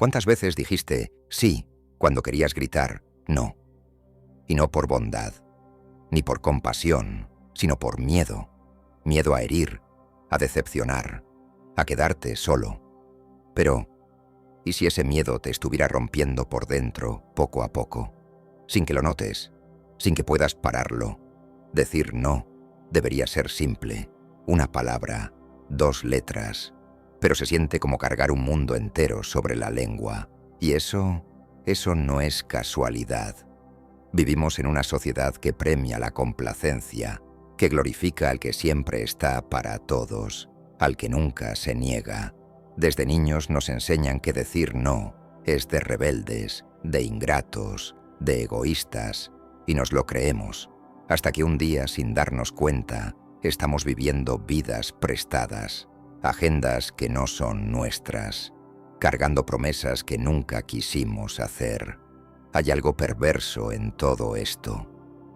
¿Cuántas veces dijiste sí cuando querías gritar no? Y no por bondad, ni por compasión, sino por miedo. Miedo a herir, a decepcionar, a quedarte solo. Pero, ¿y si ese miedo te estuviera rompiendo por dentro, poco a poco? Sin que lo notes, sin que puedas pararlo. Decir no debería ser simple, una palabra, 2 letras, pero se siente como cargar un mundo entero sobre la lengua. Y eso no es casualidad. Vivimos en una sociedad que premia la complacencia, que glorifica al que siempre está para todos, al que nunca se niega. Desde niños nos enseñan que decir no es de rebeldes, de ingratos, de egoístas, y nos lo creemos, hasta que un día, sin darnos cuenta, estamos viviendo vidas prestadas, agendas que no son nuestras, cargando promesas que nunca quisimos hacer. Hay algo perverso en todo esto.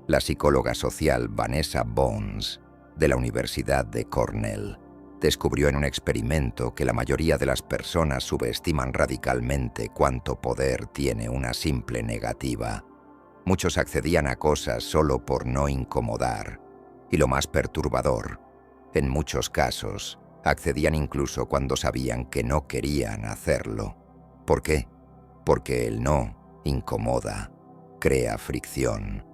La psicóloga social Vanessa Bones, de la Universidad de Cornell, descubrió en un experimento que la mayoría de las personas subestiman radicalmente cuánto poder tiene una simple negativa. Muchos accedían a cosas solo por no incomodar. Y lo más perturbador, en muchos casos, accedían incluso cuando sabían que no querían hacerlo. ¿Por qué? Porque el no incomoda, crea fricción.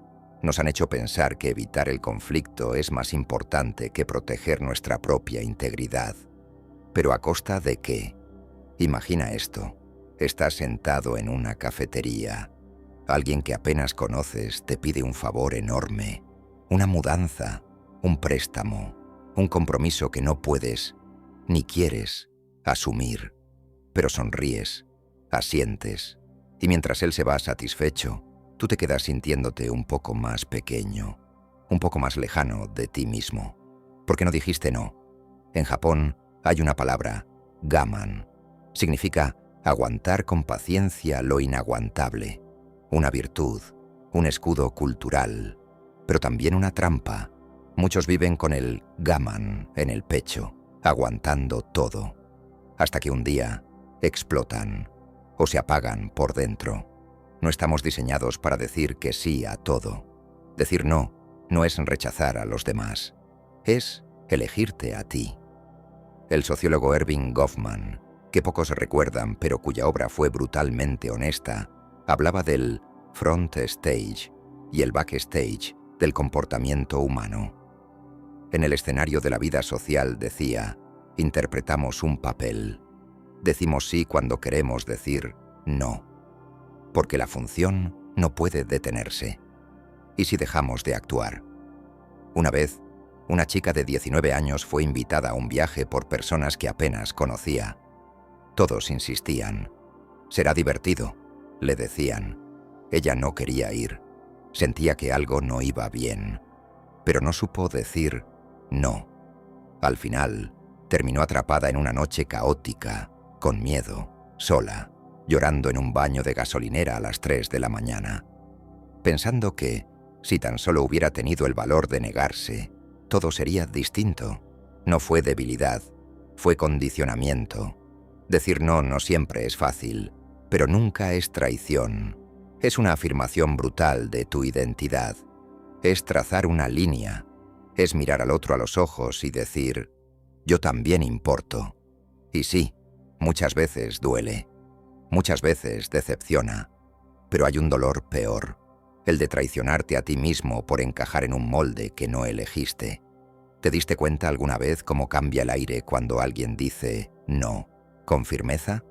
Nos han hecho pensar que evitar el conflicto es más importante que proteger nuestra propia integridad. ¿Pero a costa de qué? Imagina esto. Estás sentado en una cafetería. Alguien que apenas conoces te pide un favor enorme. Una mudanza, un préstamo, un compromiso que no puedes, ni quieres, asumir. Pero sonríes, asientes, y mientras él se va satisfecho, tú te quedas sintiéndote un poco más pequeño, un poco más lejano de ti mismo. ¿Por qué no dijiste no? En Japón hay una palabra, gaman. Significa aguantar con paciencia lo inaguantable. Una virtud, un escudo cultural, pero también una trampa. Muchos viven con el gaman en el pecho, aguantando todo, hasta que un día explotan o se apagan por dentro. No estamos diseñados para decir que sí a todo. Decir no es rechazar a los demás, es elegirte a ti. El sociólogo Erving Goffman, que pocos recuerdan pero cuya obra fue brutalmente honesta, hablaba del front stage y el backstage del comportamiento humano. En el escenario de la vida social, decía, interpretamos un papel. Decimos sí cuando queremos decir no, porque la función no puede detenerse. ¿Y si dejamos de actuar? Una vez, una chica de 19 años fue invitada a un viaje por personas que apenas conocía. Todos insistían. «Será divertido», le decían. Ella no quería ir. Sentía que algo no iba bien, pero no supo decir no. Al final, terminó atrapada en una noche caótica, con miedo, sola, llorando en un baño de gasolinera a las 3 de la mañana, pensando que, si tan solo hubiera tenido el valor de negarse, todo sería distinto. No fue debilidad, fue condicionamiento. Decir no siempre es fácil, pero nunca es traición. Es una afirmación brutal de tu identidad. Es trazar una línea. Es mirar al otro a los ojos y decir, yo también importo. Y sí, muchas veces duele. Muchas veces decepciona. Pero hay un dolor peor. El de traicionarte a ti mismo por encajar en un molde que no elegiste. ¿Te diste cuenta alguna vez cómo cambia el aire cuando alguien dice no con firmeza?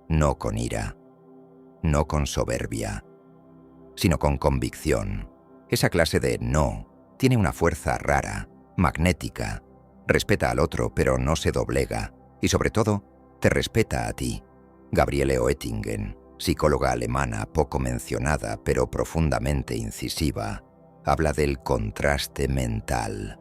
No con ira. No con soberbia, sino con convicción. Esa clase de no tiene una fuerza rara, magnética. Respeta al otro, pero no se doblega. Y sobre todo, te respeta a ti. Gabriele Oettingen, psicóloga alemana poco mencionada, pero profundamente incisiva, habla del contraste mental.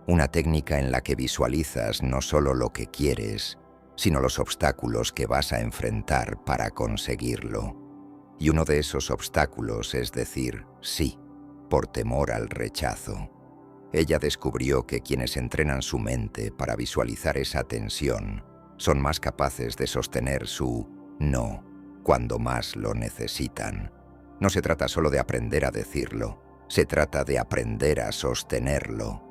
Una técnica en la que visualizas no solo lo que quieres, sino los obstáculos que vas a enfrentar para conseguirlo. Y uno de esos obstáculos es decir sí, por temor al rechazo. Ella descubrió que quienes entrenan su mente para visualizar esa tensión son más capaces de sostener su no cuando más lo necesitan. No se trata solo de aprender a decirlo, se trata de aprender a sostenerlo.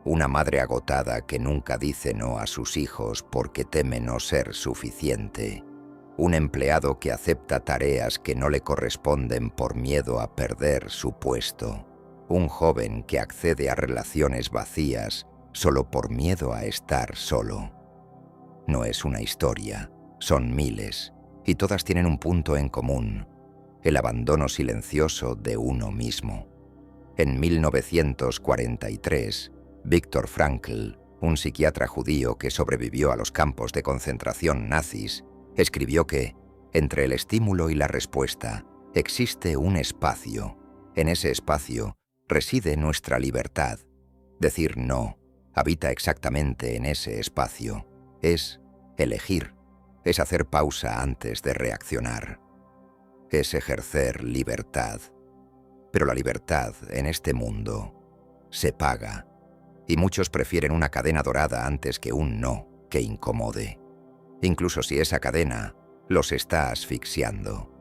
Una madre agotada que nunca dice no a sus hijos porque teme no ser suficiente. Un empleado que acepta tareas que no le corresponden por miedo a perder su puesto. Un joven que accede a relaciones vacías solo por miedo a estar solo. No es una historia, son miles, y todas tienen un punto en común: el abandono silencioso de uno mismo. En 1943, Viktor Frankl, un psiquiatra judío que sobrevivió a los campos de concentración nazis, escribió que, entre el estímulo y la respuesta, existe un espacio. En ese espacio reside nuestra libertad. Decir no habita exactamente en ese espacio. Es elegir, es hacer pausa antes de reaccionar. Es ejercer libertad. Pero la libertad en este mundo se paga, y muchos prefieren una cadena dorada antes que un no que incomode, incluso si esa cadena los está asfixiando.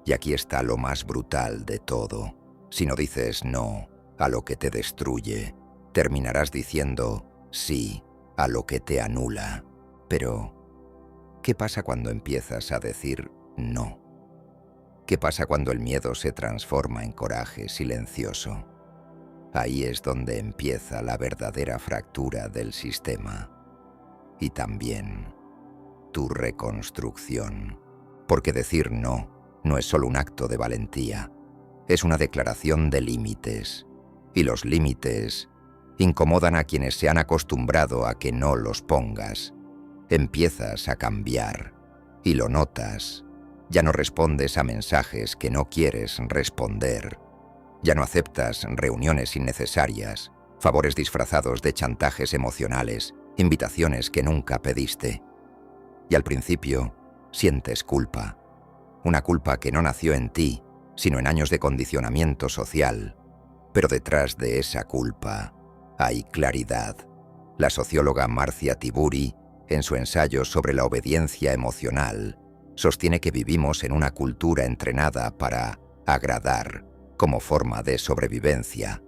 Y aquí está lo más brutal de todo: si no dices no a lo que te destruye, terminarás diciendo sí a lo que te anula. Pero, ¿qué pasa cuando empiezas a decir no? ¿Qué pasa cuando el miedo se transforma en coraje silencioso? Ahí es donde empieza la verdadera fractura del sistema. Y también tu reconstrucción. Porque decir no es solo un acto de valentía, es una declaración de límites. Y los límites incomodan a quienes se han acostumbrado a que no los pongas. Empiezas a cambiar y lo notas. Ya no respondes a mensajes que no quieres responder. Ya no aceptas reuniones innecesarias, favores disfrazados de chantajes emocionales, invitaciones que nunca pediste. Y al principio sientes culpa. Una culpa que no nació en ti, sino en años de condicionamiento social. Pero detrás de esa culpa hay claridad. La socióloga Marcia Tiburi, en su ensayo sobre la obediencia emocional, sostiene que vivimos en una cultura entrenada para agradar como forma de sobrevivencia.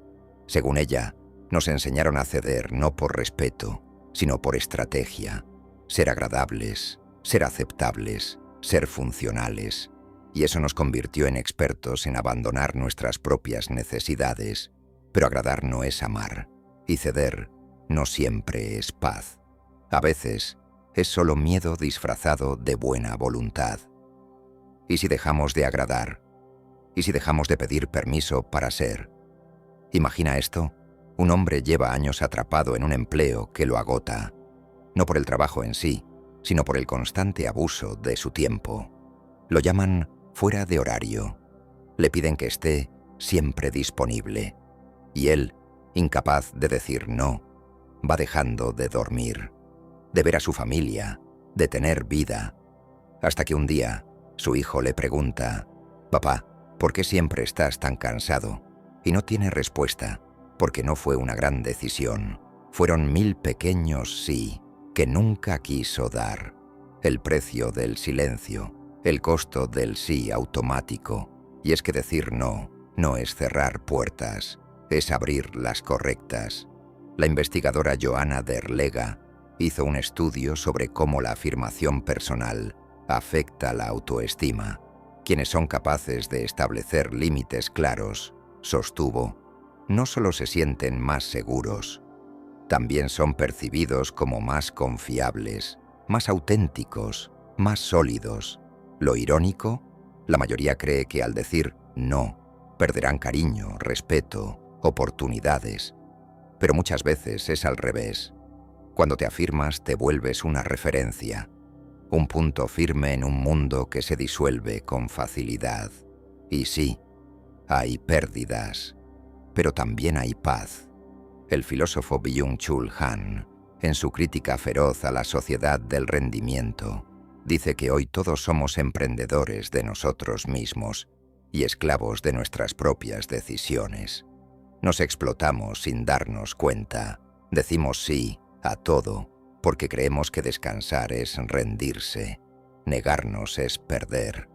Según ella, nos enseñaron a ceder no por respeto, sino por estrategia. Ser agradables, ser aceptables, ser funcionales. Y eso nos convirtió en expertos en abandonar nuestras propias necesidades. Pero agradar no es amar, y ceder no siempre es paz. A veces es solo miedo disfrazado de buena voluntad. ¿Y si dejamos de agradar? ¿Y si dejamos de pedir permiso para ser? Imagina esto: un hombre lleva años atrapado en un empleo que lo agota, no por el trabajo en sí, sino por el constante abuso de su tiempo. Lo llaman fuera de horario. Le piden que esté siempre disponible. Y él, incapaz de decir no, va dejando de dormir, de ver a su familia, de tener vida, hasta que un día su hijo le pregunta: «Papá, ¿por qué siempre estás tan cansado?». Y no tiene respuesta, porque no fue una gran decisión. Fueron 1000 pequeños sí que nunca quiso dar. El precio del silencio, el costo del sí automático. Y es que decir no es cerrar puertas, es abrir las correctas. La investigadora Johanna Derlega hizo un estudio sobre cómo la afirmación personal afecta la autoestima. Quienes son capaces de establecer límites claros, sostuvo, no solo se sienten más seguros, también son percibidos como más confiables, más auténticos, más sólidos. Lo irónico, la mayoría cree que al decir no, perderán cariño, respeto, oportunidades. Pero muchas veces es al revés. Cuando te afirmas, te vuelves una referencia, un punto firme en un mundo que se disuelve con facilidad. Y sí, hay pérdidas, pero también hay paz. El filósofo Byung-Chul Han, en su crítica feroz a la sociedad del rendimiento, dice que hoy todos somos emprendedores de nosotros mismos y esclavos de nuestras propias decisiones. Nos explotamos sin darnos cuenta, decimos sí a todo porque creemos que descansar es rendirse. Negarnos es perder.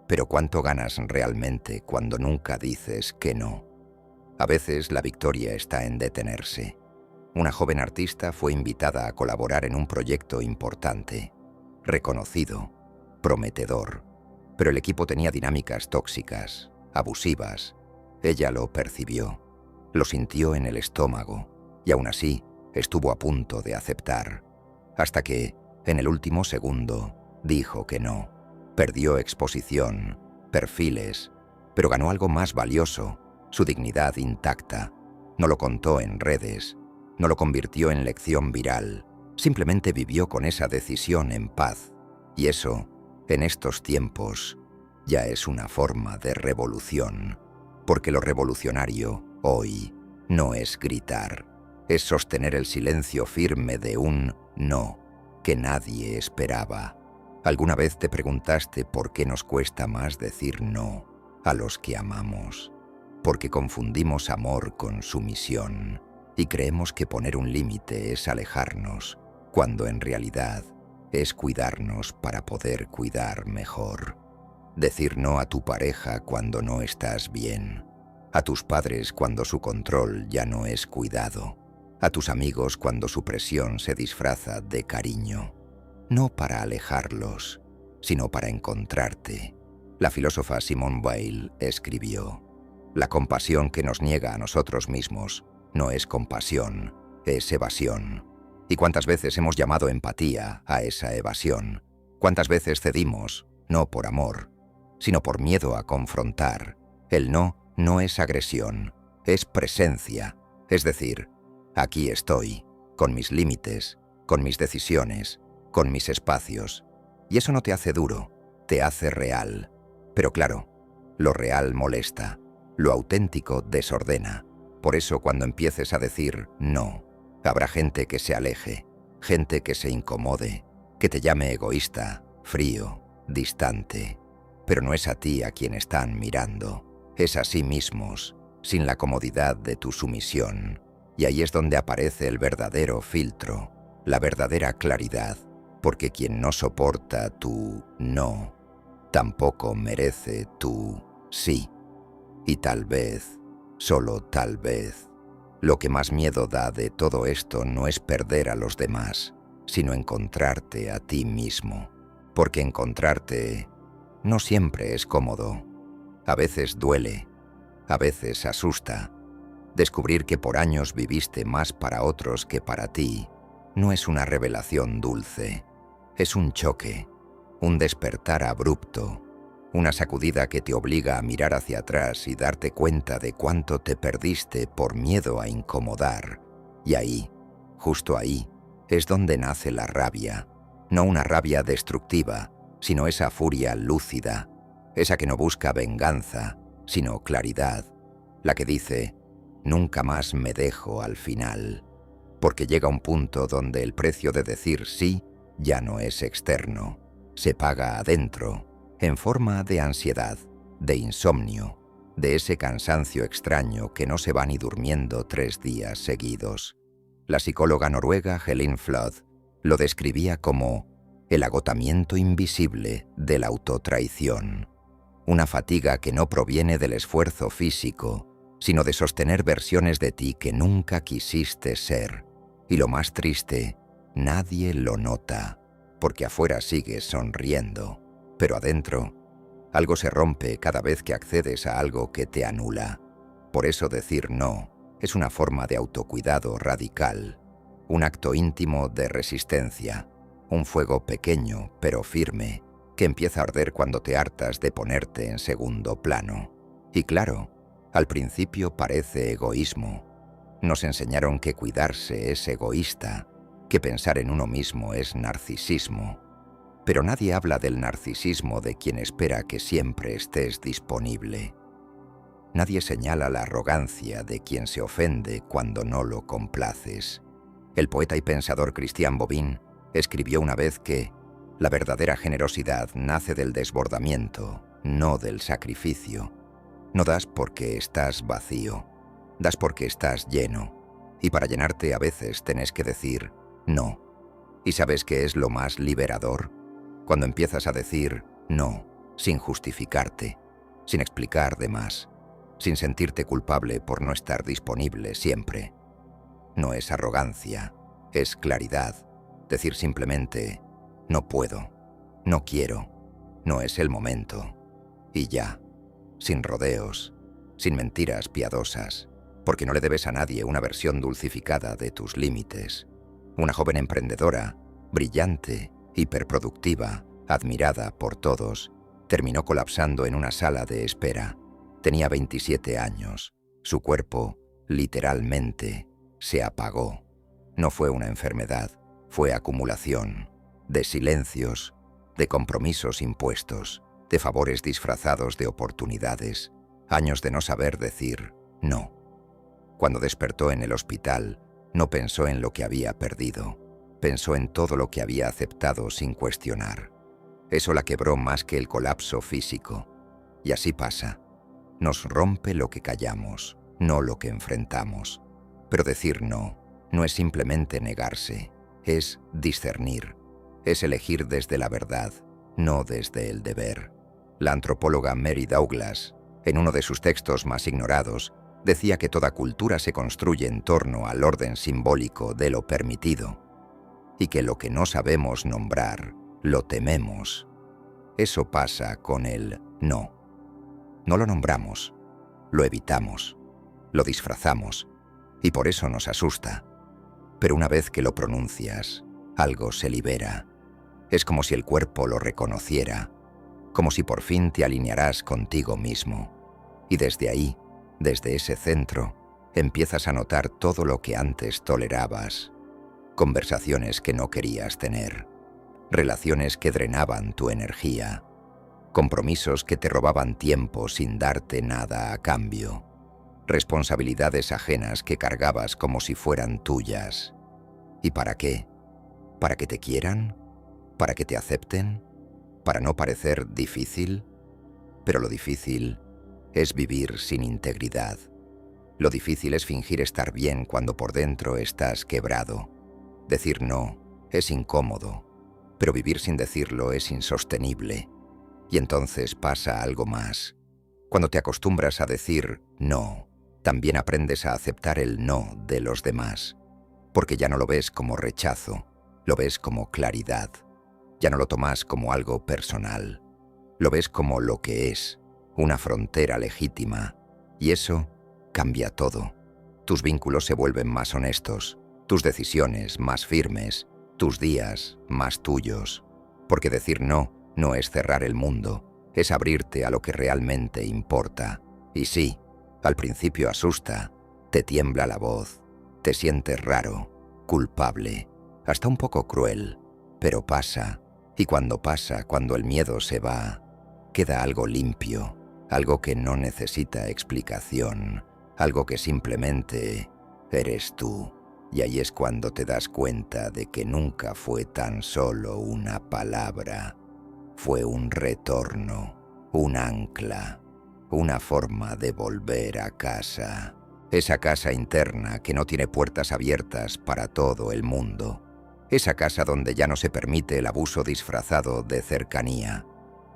Pero ¿cuánto ganas realmente cuando nunca dices que no? A veces la victoria está en detenerse. Una joven artista fue invitada a colaborar en un proyecto importante, reconocido, prometedor, pero el equipo tenía dinámicas tóxicas, abusivas. Ella lo percibió, lo sintió en el estómago y aún así estuvo a punto de aceptar, hasta que, en el último segundo, dijo que no. Perdió exposición, perfiles, pero ganó algo más valioso, su dignidad intacta. No lo contó en redes, no lo convirtió en lección viral, simplemente vivió con esa decisión en paz. Y eso, en estos tiempos, ya es una forma de revolución, porque lo revolucionario, hoy, no es gritar, es sostener el silencio firme de un no que nadie esperaba. ¿Alguna vez te preguntaste por qué nos cuesta más decir no a los que amamos? Porque confundimos amor con sumisión y creemos que poner un límite es alejarnos, cuando en realidad es cuidarnos para poder cuidar mejor. Decir no a tu pareja cuando no estás bien, a tus padres cuando su control ya no es cuidado, a tus amigos cuando su presión se disfraza de cariño. No para alejarlos, sino para encontrarte. La filósofa Simone Weil escribió: la compasión que nos niega a nosotros mismos no es compasión, es evasión. ¿Y cuántas veces hemos llamado empatía a esa evasión? ¿Cuántas veces cedimos, no por amor, sino por miedo a confrontar? El no es agresión, es presencia. Es decir, aquí estoy, con mis límites, con mis decisiones, con mis espacios. Y eso no te hace duro, te hace real. Pero claro, lo real molesta, lo auténtico desordena. Por eso cuando empieces a decir no, habrá gente que se aleje, gente que se incomode, que te llame egoísta, frío, distante. Pero no es a ti a quien están mirando, es a sí mismos, sin la comodidad de tu sumisión. Y ahí es donde aparece el verdadero filtro, la verdadera claridad, porque quien no soporta tu no, tampoco merece tu sí. Y tal vez, solo tal vez, lo que más miedo da de todo esto no es perder a los demás, sino encontrarte a ti mismo. Porque encontrarte no siempre es cómodo. A veces duele, a veces asusta. Descubrir que por años viviste más para otros que para ti no es una revelación dulce. Es un choque, un despertar abrupto, una sacudida que te obliga a mirar hacia atrás y darte cuenta de cuánto te perdiste por miedo a incomodar. Y ahí, justo ahí, es donde nace la rabia. No una rabia destructiva, sino esa furia lúcida, esa que no busca venganza, sino claridad, la que dice: nunca más me dejo al final. Porque llega un punto donde el precio de decir sí ya no es externo, se paga adentro, en forma de ansiedad, de insomnio, de ese cansancio extraño que no se va ni durmiendo 3 días seguidos. La psicóloga noruega Helen Flood lo describía como el agotamiento invisible de la autotraición, una fatiga que no proviene del esfuerzo físico, sino de sostener versiones de ti que nunca quisiste ser. Y lo más triste, nadie lo nota, porque afuera sigues sonriendo, pero adentro, algo se rompe cada vez que accedes a algo que te anula. Por eso decir no es una forma de autocuidado radical, un acto íntimo de resistencia, un fuego pequeño pero firme que empieza a arder cuando te hartas de ponerte en segundo plano. Y claro, al principio parece egoísmo. Nos enseñaron que cuidarse es egoísta, que pensar en uno mismo es narcisismo. Pero nadie habla del narcisismo de quien espera que siempre estés disponible. Nadie señala la arrogancia de quien se ofende cuando no lo complaces. El poeta y pensador Christian Bobin escribió una vez que la verdadera generosidad nace del desbordamiento, no del sacrificio. No das porque estás vacío, das porque estás lleno. Y para llenarte a veces tenés que decir no. ¿Y sabes qué es lo más liberador? Cuando empiezas a decir no, sin justificarte, sin explicar de más, sin sentirte culpable por no estar disponible siempre. No es arrogancia, es claridad. Decir simplemente, no puedo, no quiero, no es el momento. Y ya, sin rodeos, sin mentiras piadosas, porque no le debes a nadie una versión dulcificada de tus límites. Una joven emprendedora, brillante, hiperproductiva, admirada por todos, terminó colapsando en una sala de espera. Tenía 27 años. Su cuerpo, literalmente, se apagó. No fue una enfermedad, fue acumulación de silencios, de compromisos impuestos, de favores disfrazados de oportunidades, años de no saber decir no. Cuando despertó en el hospital, no pensó en lo que había perdido, pensó en todo lo que había aceptado sin cuestionar. Eso la quebró más que el colapso físico. Y así pasa. Nos rompe lo que callamos, no lo que enfrentamos. Pero decir no es simplemente negarse, es discernir, es elegir desde la verdad, no desde el deber. La antropóloga Mary Douglas, en uno de sus textos más ignorados, decía que toda cultura se construye en torno al orden simbólico de lo permitido, y que lo que no sabemos nombrar, lo tememos. Eso pasa con el no. No lo nombramos, lo evitamos, lo disfrazamos, y por eso nos asusta. Pero una vez que lo pronuncias, algo se libera. Es como si el cuerpo lo reconociera, como si por fin te alinearás contigo mismo. Y desde ahí, desde ese centro, empiezas a notar todo lo que antes tolerabas. Conversaciones que no querías tener, relaciones que drenaban tu energía, compromisos que te robaban tiempo sin darte nada a cambio, responsabilidades ajenas que cargabas como si fueran tuyas. ¿Y para qué? ¿Para que te quieran? ¿Para que te acepten? ¿Para no parecer difícil? Pero lo difícil es vivir sin integridad. Lo difícil es fingir estar bien cuando por dentro estás quebrado. Decir no es incómodo, pero vivir sin decirlo es insostenible. Y entonces pasa algo más. Cuando te acostumbras a decir no, también aprendes a aceptar el no de los demás, porque ya no lo ves como rechazo, lo ves como claridad. Ya no lo tomas como algo personal, lo ves como lo que es, una frontera legítima, y eso cambia todo. Tus vínculos se vuelven más honestos, tus decisiones más firmes, tus días más tuyos, porque decir no es cerrar el mundo, es abrirte a lo que realmente importa. Y sí, al principio asusta, te tiembla la voz, te sientes raro, culpable, hasta un poco cruel, pero pasa. Y cuando pasa, cuando el miedo se va, queda algo limpio, algo que no necesita explicación, algo que simplemente eres tú. Y ahí es cuando te das cuenta de que nunca fue tan solo una palabra, fue un retorno, un ancla, una forma de volver a casa. Esa casa interna que no tiene puertas abiertas para todo el mundo. Esa casa donde ya no se permite el abuso disfrazado de cercanía,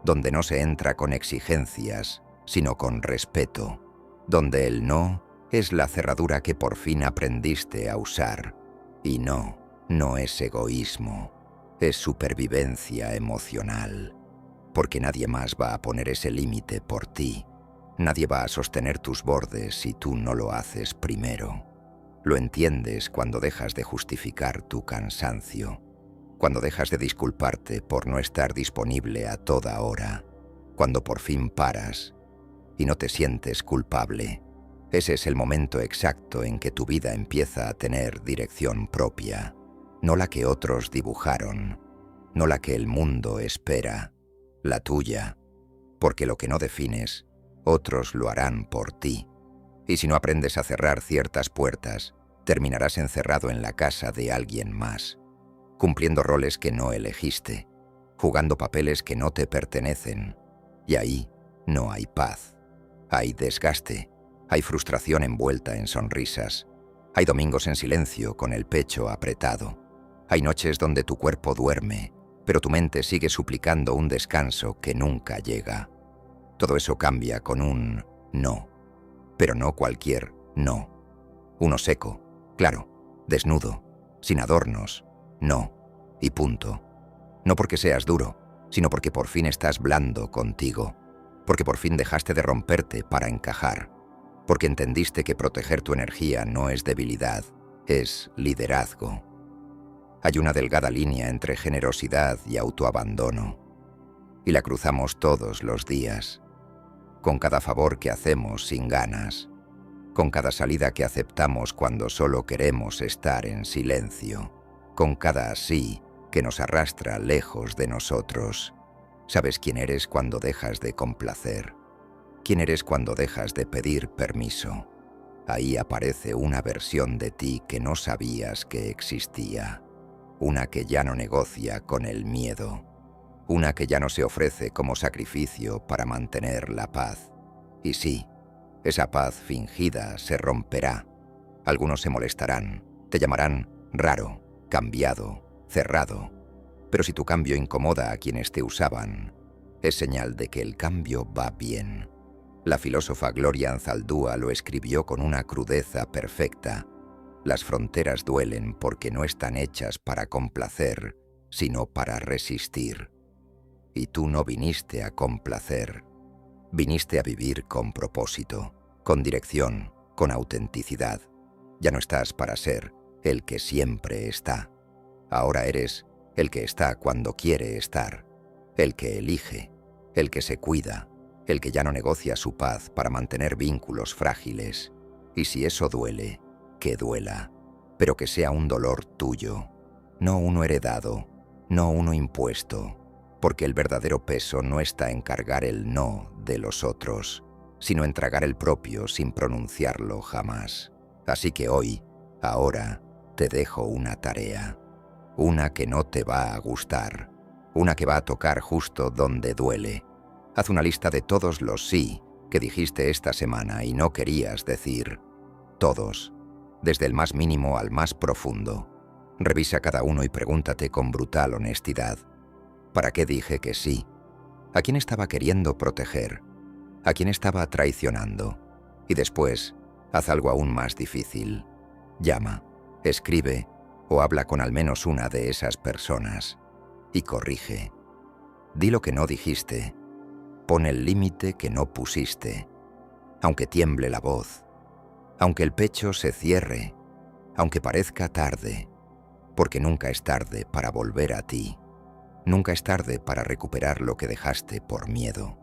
donde no se entra con exigencias, sino con respeto, donde el no es la cerradura que por fin aprendiste a usar. Y no es egoísmo, es supervivencia emocional, porque nadie más va a poner ese límite por ti. Nadie va a sostener tus bordes si tú no lo haces primero. Lo entiendes cuando dejas de justificar tu cansancio, cuando dejas de disculparte por no estar disponible a toda hora, cuando por fin paras y no te sientes culpable. Ese es el momento exacto en que tu vida empieza a tener dirección propia, no la que otros dibujaron, no la que el mundo espera, la tuya, porque lo que no defines, otros lo harán por ti. Y si no aprendes a cerrar ciertas puertas, terminarás encerrado en la casa de alguien más, cumpliendo roles que no elegiste, jugando papeles que no te pertenecen. Y ahí no hay paz. Hay desgaste, hay frustración envuelta en sonrisas, hay domingos en silencio con el pecho apretado, hay noches donde tu cuerpo duerme, pero tu mente sigue suplicando un descanso que nunca llega. Todo eso cambia con un no, pero no cualquier no. Uno seco, claro, desnudo, sin adornos, no, y punto. No porque seas duro, sino porque por fin estás blando contigo, porque por fin dejaste de romperte para encajar, porque entendiste que proteger tu energía no es debilidad, es liderazgo. Hay una delgada línea entre generosidad y autoabandono, y la cruzamos todos los días, con cada favor que hacemos sin ganas, con cada salida que aceptamos cuando solo queremos estar en silencio, con cada sí que nos arrastra lejos de nosotros. ¿Sabes quién eres cuando dejas de complacer? ¿Quién eres cuando dejas de pedir permiso? Ahí aparece una versión de ti que no sabías que existía. Una que ya no negocia con el miedo. Una que ya no se ofrece como sacrificio para mantener la paz. Y sí, esa paz fingida se romperá. Algunos se molestarán, te llamarán raro, cambiado, cerrado. Pero si tu cambio incomoda a quienes te usaban, es señal de que el cambio va bien. La filósofa Gloria Anzaldúa lo escribió con una crudeza perfecta. Las fronteras duelen porque no están hechas para complacer, sino para resistir. Y tú no viniste a complacer. Viniste a vivir con propósito, con dirección, con autenticidad. Ya no estás para ser el que siempre está. Ahora eres el que está cuando quiere estar, el que elige, el que se cuida, el que ya no negocia su paz para mantener vínculos frágiles. Y si eso duele, que duela, pero que sea un dolor tuyo, no uno heredado, no uno impuesto, porque el verdadero peso no está en cargar el no de los otros, sino en tragar el propio sin pronunciarlo jamás. Así que hoy, ahora, te dejo una tarea, una que no te va a gustar, una que va a tocar justo donde duele. Haz una lista de todos los sí que dijiste esta semana y no querías decir. Todos, desde el más mínimo al más profundo. Revisa cada uno y pregúntate con brutal honestidad: ¿para qué dije que sí? ¿A quién estaba queriendo proteger? ¿A quién estaba traicionando? Y después, haz algo aún más difícil. Llama, escribe o habla con al menos una de esas personas y corrige. Di lo que no dijiste. Pon el límite que no pusiste. Aunque tiemble la voz, aunque el pecho se cierre, aunque parezca tarde, porque nunca es tarde para volver a ti. Nunca es tarde para recuperar lo que dejaste por miedo.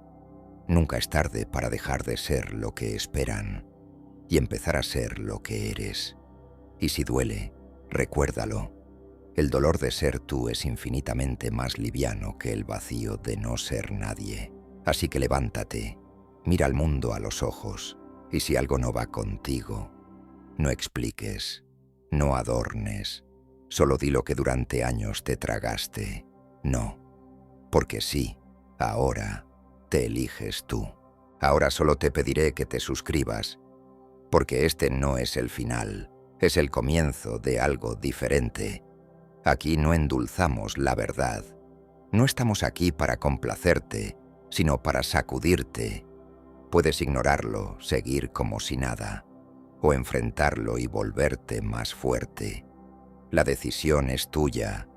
Nunca es tarde para dejar de ser lo que esperan y empezar a ser lo que eres. Y si duele, recuérdalo. El dolor de ser tú es infinitamente más liviano que el vacío de no ser nadie. Así que levántate, mira al mundo a los ojos, y si algo no va contigo, no expliques, no adornes, solo di lo que durante años te tragaste. No, porque sí, ahora te eliges tú. Ahora solo te pediré que te suscribas, porque este no es el final, es el comienzo de algo diferente. Aquí no endulzamos la verdad. No estamos aquí para complacerte, sino para sacudirte. Puedes ignorarlo, seguir como si nada, o enfrentarlo y volverte más fuerte. La decisión es tuya,